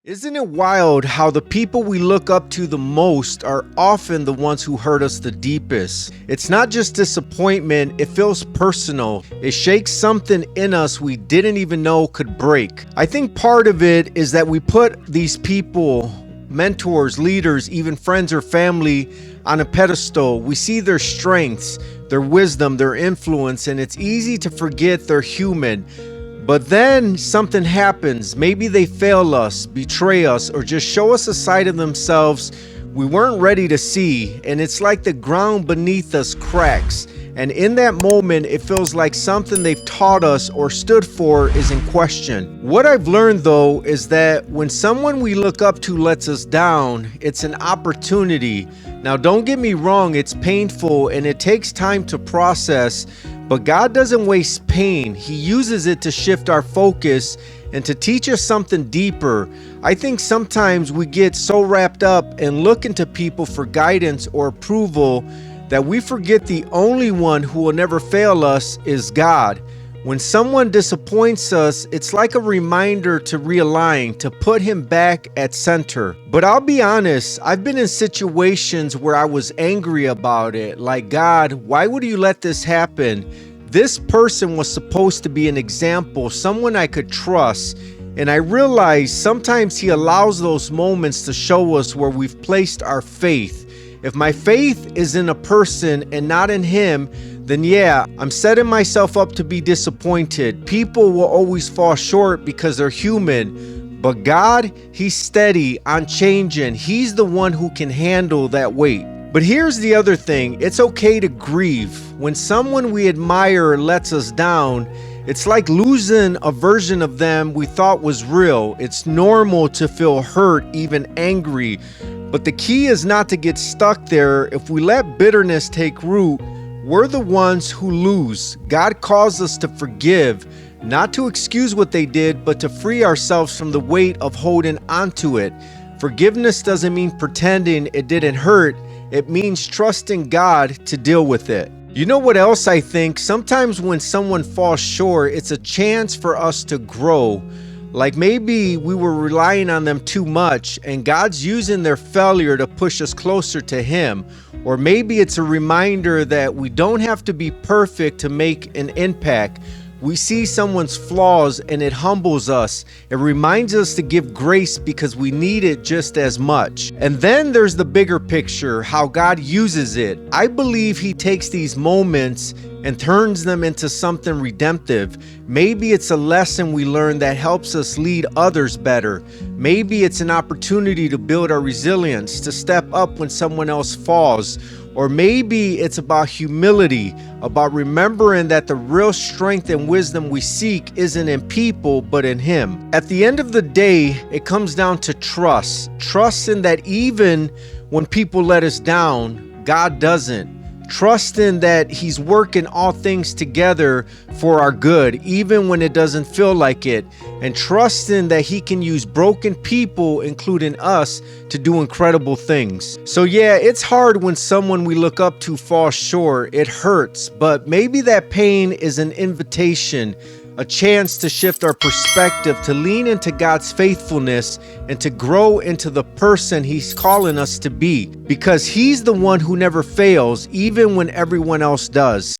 Isn't it wild how the people we look up to the most are often the ones who hurt us the deepest? It's not just disappointment, it feels personal. It shakes something in us we didn't even know could break. I think part of it is that we put these people, mentors, leaders, even friends or family, on a pedestal. We see their strengths, their wisdom, their influence, and it's easy to forget they're human. But then something happens. Maybe they fail us, betray us, or just show us a side of themselves we weren't ready to see. And it's like the ground beneath us cracks. And in that moment, it feels like something they've taught us or stood for is in question. What I've learned though is that when someone we look up to lets us down, it's an opportunity. Now don't get me wrong, it's painful and it takes time to process. But God doesn't waste pain. He uses it to shift our focus and to teach us something deeper. I think sometimes we get so wrapped up and look into people for guidance or approval that we forget the only one who will never fail us is God. When someone disappoints us, it's like a reminder to realign, to put him back at center. But I'll be honest, I've been in situations where I was angry about it. Like, God, why would you let this happen? This person was supposed to be an example, someone I could trust. And I realized sometimes he allows those moments to show us where we've placed our faith. If my faith is in a person and not in him, then yeah, I'm setting myself up to be disappointed. People will always fall short because they're human. But God, he's steady, unchanging. He's the one who can handle that weight. But here's the other thing. It's okay to grieve. When someone we admire lets us down, it's like losing a version of them we thought was real. It's normal to feel hurt, even angry. But the key is not to get stuck there. If we let bitterness take root, we're the ones who lose. God calls us to forgive, not to excuse what they did, but to free ourselves from the weight of holding onto it. Forgiveness doesn't mean pretending it didn't hurt. It means trusting God to deal with it. You know what else I think? Sometimes when someone falls short, it's a chance for us to grow. Like maybe we were relying on them too much and God's using their failure to push us closer to him. Or maybe it's a reminder that we don't have to be perfect to make an impact. We see someone's flaws and it humbles us. It reminds us to give grace because we need it just as much. And then there's the bigger picture, how God uses it. I believe he takes these moments and turns them into something redemptive. Maybe it's a lesson we learn that helps us lead others better. Maybe it's an opportunity to build our resilience, to step up when someone else falls. Or maybe it's about humility, about remembering that the real strength and wisdom we seek isn't in people, but in him. At the end of the day, it comes down to trust. Trusting that even when people let us down, God doesn't. Trusting that he's working all things together for our good, even when it doesn't feel like it. And trusting that he can use broken people, including us, to do incredible things. So yeah, it's hard when someone we look up to falls short. It hurts, but maybe that pain is an invitation, a chance to shift our perspective, to lean into God's faithfulness and to grow into the person he's calling us to be, because he's the one who never fails, even when everyone else does.